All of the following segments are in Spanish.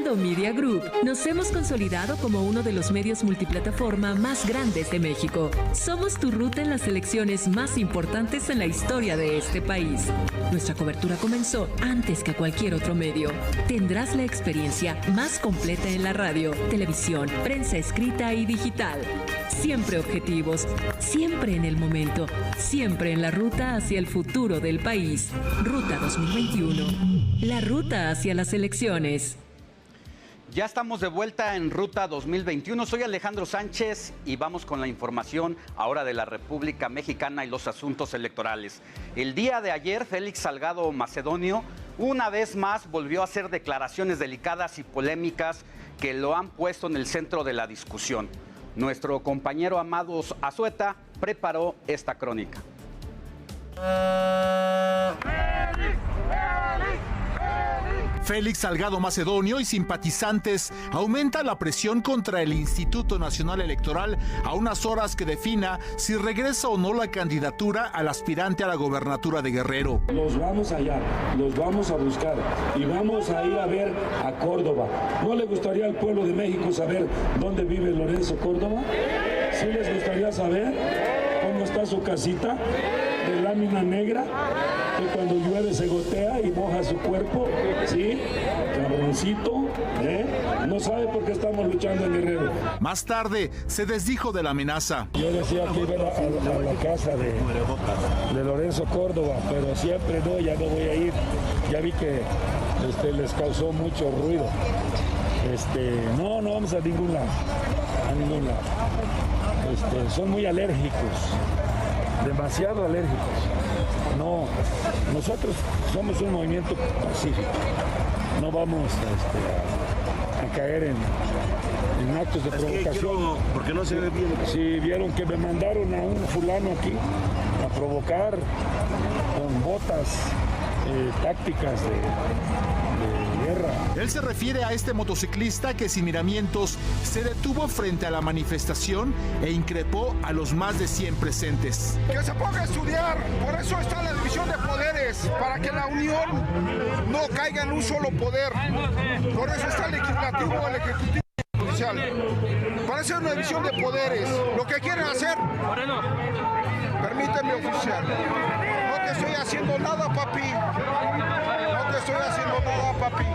Heraldo Media Group nos hemos consolidado como uno de los medios multiplataforma más grandes de México. Somos tu ruta en las elecciones más importantes en la historia de este país. Nuestra cobertura comenzó antes que cualquier otro medio. Tendrás la experiencia más completa en la radio, televisión, prensa escrita y digital. Siempre objetivos, siempre en el momento, siempre en la ruta hacia el futuro del país. Ruta 2021. La ruta hacia las elecciones. Ya estamos de vuelta en Ruta 2021. Soy Alejandro Sánchez y vamos con la información ahora de la República Mexicana y los asuntos electorales. El día de ayer, Félix Salgado Macedonio una vez más volvió a hacer declaraciones delicadas y polémicas que lo han puesto en el centro de la discusión. Nuestro compañero Amado Azueta preparó esta crónica. Félix Salgado Macedonio y simpatizantes aumenta la presión contra el Instituto Nacional Electoral a unas horas que defina si regresa o no la candidatura al aspirante a la gobernatura de Guerrero. Los vamos allá, los vamos a buscar y vamos a ir a ver a Córdoba. ¿No le gustaría al pueblo de México saber dónde vive Lorenzo Córdoba? ¿Sí les gustaría saber cómo está su casita de lámina negra? Que cuando llueve se gotea y moja su cuerpo, ¿sí? Cabroncito, no sabe por qué estamos luchando en Guerrero. Más tarde se desdijo de la amenaza. Yo decía que iba a la casa de Lorenzo Córdoba, pero siempre no, ya no voy a ir. Ya vi que les causó mucho ruido. No vamos a ningún lado, son muy alérgicos, demasiado alérgicos. No, nosotros somos un movimiento pacífico. No vamos a caer en actos de provocación. Porque no se ve bien. Si vieron que me mandaron a un fulano aquí a provocar con botas tácticas de guerra. Él se refiere a este motociclista que sin miramientos se detuvo frente a la manifestación e increpó a los más de 100 presentes. Que se ponga a estudiar, por eso está la división de poderes, para que la unión no caiga en un solo poder. Por eso está el legislativo, el ejecutivo y el judicial. Para eso es una división de poderes. Lo que quieren hacer, permíteme, oficial, no te estoy haciendo nada, papi. No te estoy haciendo nada, papi.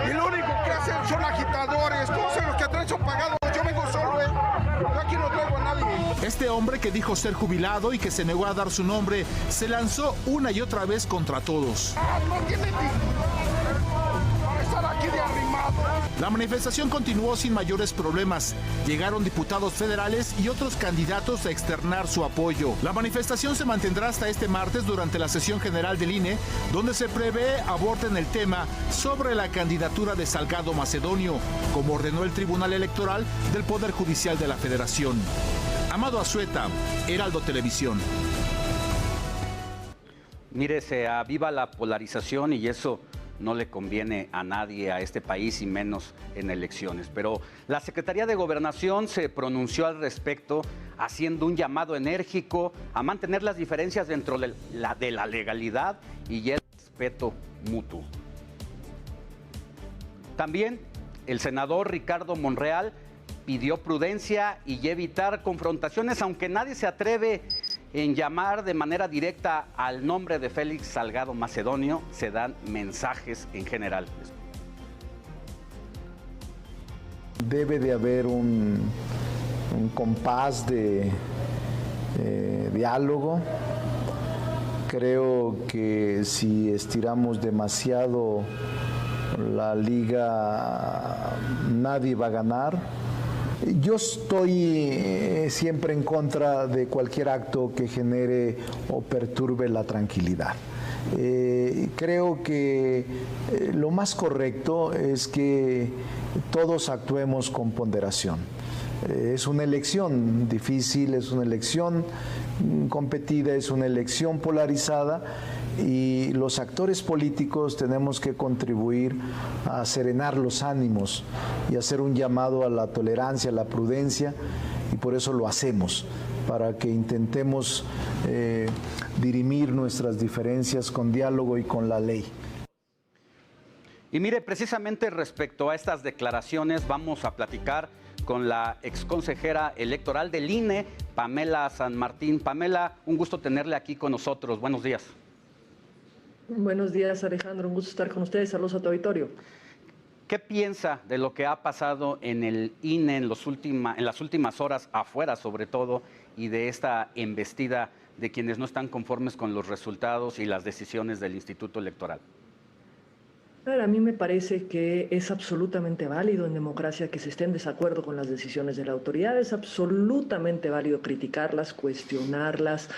Y lo único que hacen son agitadores. Todos los que traen son pagados. Yo vengo solo, Yo aquí no traigo a nadie. Este hombre que dijo ser jubilado y que se negó a dar su nombre, se lanzó una y otra vez contra todos. No tiene para estar aquí de arrimado. La manifestación continuó sin mayores problemas. Llegaron diputados federales y otros candidatos a externar su apoyo. La manifestación se mantendrá hasta este martes durante la sesión general del INE, donde se prevé aborden el tema sobre la candidatura de Salgado Macedonio, como ordenó el Tribunal Electoral del Poder Judicial de la Federación. Amado Azueta, Heraldo Televisión. Mire, se aviva la polarización y eso no le conviene a nadie, a este país y menos en elecciones. Pero la Secretaría de Gobernación se pronunció al respecto, haciendo un llamado enérgico a mantener las diferencias dentro de la legalidad y el respeto mutuo. También el senador Ricardo Monreal pidió prudencia y evitar confrontaciones, aunque nadie se atreve en llamar de manera directa al nombre de Félix Salgado Macedonio, se dan mensajes en general. Debe de haber un compás de diálogo. Creo que si estiramos demasiado la liga, nadie va a ganar. Yo estoy siempre en contra de cualquier acto que genere o perturbe la tranquilidad. Creo que lo más correcto es que todos actuemos con ponderación. Es una elección difícil, es una elección competida, es una elección polarizada y los actores políticos tenemos que contribuir a serenar los ánimos y hacer un llamado a la tolerancia, a la prudencia, y por eso lo hacemos, para que intentemos dirimir nuestras diferencias con diálogo y con la ley. Y mire, precisamente respecto a estas declaraciones vamos a platicar con la exconsejera electoral del INE, Pamela San Martín. Pamela, un gusto tenerle aquí con nosotros. Buenos días. Buenos días, Alejandro. Un gusto estar con ustedes. Saludos a tu auditorio. ¿Qué piensa de lo que ha pasado en el INE en las últimas horas, afuera sobre todo, y de esta embestida de quienes no están conformes con los resultados y las decisiones del Instituto Electoral? A mí me parece que es absolutamente válido en democracia que se esté en desacuerdo con las decisiones de la autoridad. Es absolutamente válido criticarlas, cuestionarlas,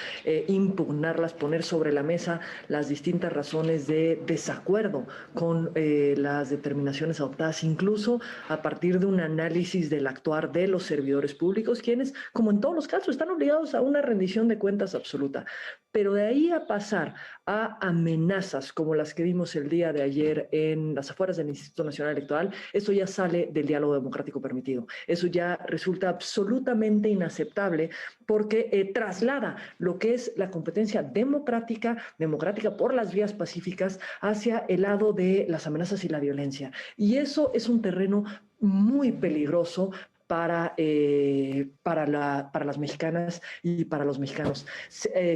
impugnarlas, poner sobre la mesa las distintas razones de desacuerdo con las determinaciones adoptadas, incluso a partir de un análisis del actuar de los servidores públicos, quienes, como en todos los casos, están obligados a una rendición de cuentas absoluta. Pero de ahí a pasar a amenazas como las que vimos el día de ayer en las afueras del Instituto Nacional Electoral, eso ya sale del diálogo democrático permitido. Eso ya resulta absolutamente inaceptable porque traslada lo que es la competencia democrática por las vías pacíficas hacia el lado de las amenazas y la violencia. Y eso es un terreno muy peligroso para las mexicanas y para los mexicanos.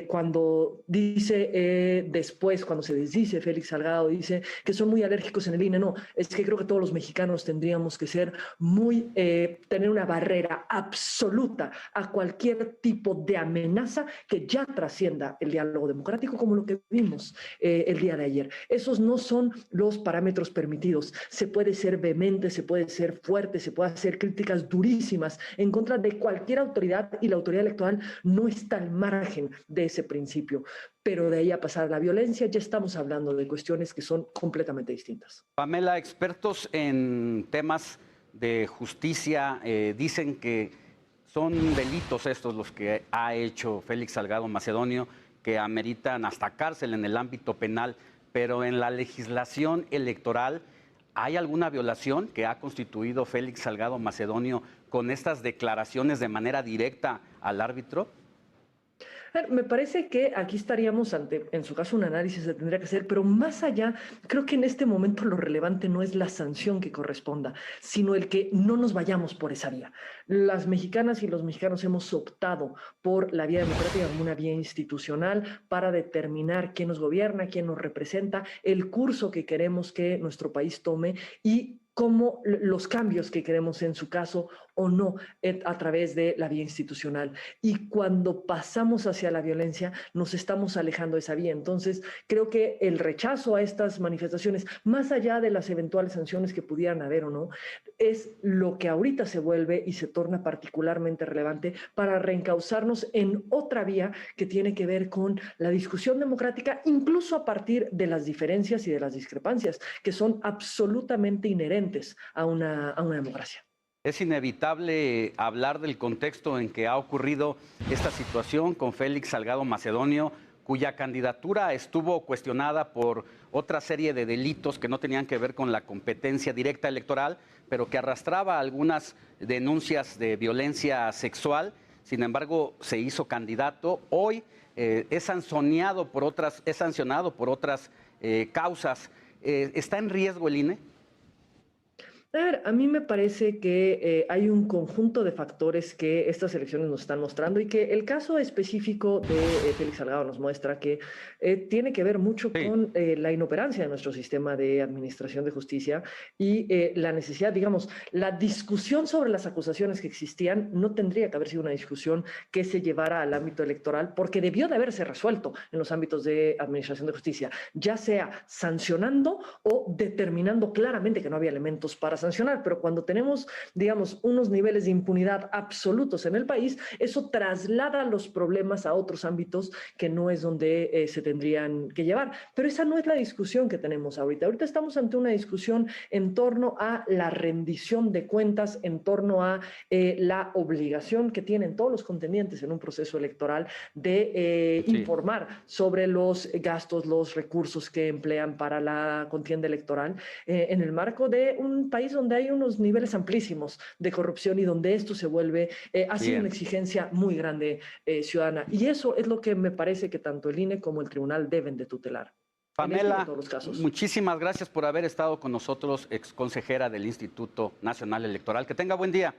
Cuando dice después, cuando se desdice Félix Salgado, dice que son muy alérgicos en el INE. No, es que creo que todos los mexicanos tendríamos que ser tener una barrera absoluta a cualquier tipo de amenaza que ya trascienda el diálogo democrático, como lo que vimos el día de ayer. Esos no son los parámetros permitidos. Se puede ser vehemente, se puede ser fuerte, se puede hacer críticas durísimas en contra de cualquier autoridad, y la autoridad electoral no está al margen de ese principio. Pero de ahí a pasar a la violencia, ya estamos hablando de cuestiones que son completamente distintas. Pamela, expertos en temas de justicia dicen que son delitos estos los que ha hecho Félix Salgado Macedonio, que ameritan hasta cárcel en el ámbito penal, pero en la legislación electoral, ¿hay alguna violación que ha constituido Félix Salgado Macedonio con estas declaraciones de manera directa al árbitro? Me parece que aquí estaríamos ante, en su caso, un análisis se tendría que hacer, pero más allá, creo que en este momento lo relevante no es la sanción que corresponda, sino el que no nos vayamos por esa vía. Las mexicanas y los mexicanos hemos optado por la vía democrática como una vía institucional para determinar quién nos gobierna, quién nos representa, el curso que queremos que nuestro país tome y cómo los cambios que queremos en su caso o no a través de la vía institucional. Y cuando pasamos hacia la violencia, nos estamos alejando de esa vía. Entonces, creo que el rechazo a estas manifestaciones, más allá de las eventuales sanciones que pudieran haber o no, es lo que ahorita se vuelve y se torna particularmente relevante para reencauzarnos en otra vía que tiene que ver con la discusión democrática, incluso a partir de las diferencias y de las discrepancias, que son absolutamente inherentes a una democracia. Es inevitable hablar del contexto en que ha ocurrido esta situación con Félix Salgado Macedonio, cuya candidatura estuvo cuestionada por otra serie de delitos que no tenían que ver con la competencia directa electoral, pero que arrastraba algunas denuncias de violencia sexual. Sin embargo, se hizo candidato. Hoy es sancionado por otras causas. ¿Está en riesgo el INE? A mí me parece que hay un conjunto de factores que estas elecciones nos están mostrando y que el caso específico de Félix Salgado nos muestra que tiene que ver mucho con la inoperancia de nuestro sistema de administración de justicia y la necesidad, digamos, la discusión sobre las acusaciones que existían no tendría que haber sido una discusión que se llevara al ámbito electoral porque debió de haberse resuelto en los ámbitos de administración de justicia, ya sea sancionando o determinando claramente que no había elementos para sancionar, pero cuando tenemos, digamos, unos niveles de impunidad absolutos en el país, eso traslada los problemas a otros ámbitos que no es donde se tendrían que llevar. Pero esa no es la discusión que tenemos ahorita. Ahorita estamos ante una discusión en torno a la rendición de cuentas, en torno a la obligación que tienen todos los contendientes en un proceso electoral de informar sobre los gastos, los recursos que emplean para la contienda electoral en el marco de un país donde hay unos niveles amplísimos de corrupción y donde esto se vuelve así una exigencia muy grande ciudadana. Y eso es lo que me parece que tanto el INE como el tribunal deben de tutelar. Pamela, en todos los casos. muchísimas gracias por haber estado con nosotros, ex consejera del Instituto Nacional Electoral. Que tenga buen día.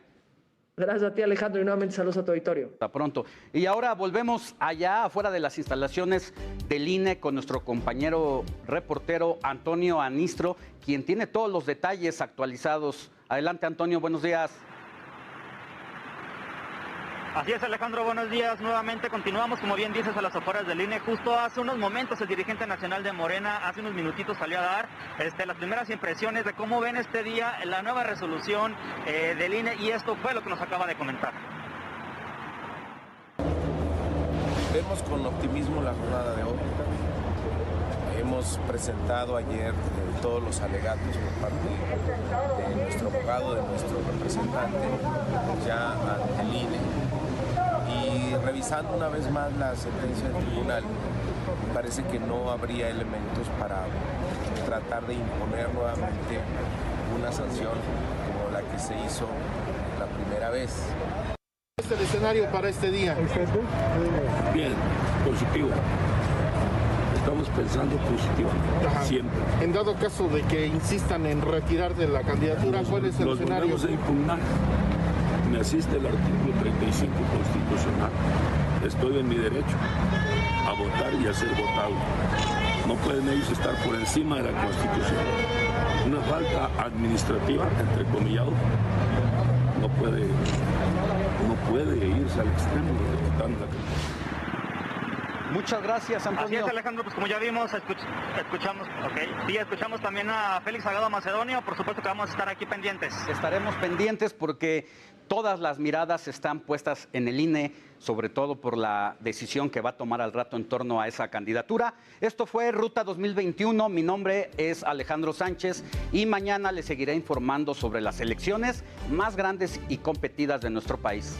Gracias a ti, Alejandro, y nuevamente saludos a tu auditorio. Hasta pronto. Y ahora volvemos allá, afuera de las instalaciones del INE, con nuestro compañero reportero Antonio Anistro, quien tiene todos los detalles actualizados. Adelante, Antonio, buenos días. Así es, Alejandro, buenos días. Nuevamente continuamos, como bien dices, a las afueras del INE. Justo hace unos momentos el dirigente nacional de Morena, hace unos minutitos salió a dar las primeras impresiones de cómo ven este día la nueva resolución del INE, y esto fue lo que nos acaba de comentar. Vemos con optimismo la jornada de hoy. Hemos presentado ayer todos los alegatos por parte de nuestro abogado, de nuestro representante, ya ante el INE. Y revisando una vez más la sentencia del tribunal, me parece que no habría elementos para tratar de imponer nuevamente una sanción como la que se hizo la primera vez. ¿Cuál es el escenario para este día? Bien, positivo. Estamos pensando positivamente, siempre. En dado caso de que insistan en retirar de la candidatura, ¿cuál es el escenario? Nos volvemos a impugnar. Me asiste el artículo 35 constitucional. Estoy en mi derecho a votar y a ser votado. No pueden ellos estar por encima de la Constitución. Una falta administrativa, entrecomillado, no puede irse al extremo de quitarnos la Constitución. Muchas gracias, Antonio. Así es, Alejandro, pues como ya vimos, escuchamos también a Félix Salgado Macedonio. Por supuesto que vamos a estar aquí pendientes. Estaremos pendientes porque todas las miradas están puestas en el INE, sobre todo por la decisión que va a tomar al rato en torno a esa candidatura. Esto fue Ruta 2021. Mi nombre es Alejandro Sánchez y mañana les seguiré informando sobre las elecciones más grandes y competidas de nuestro país.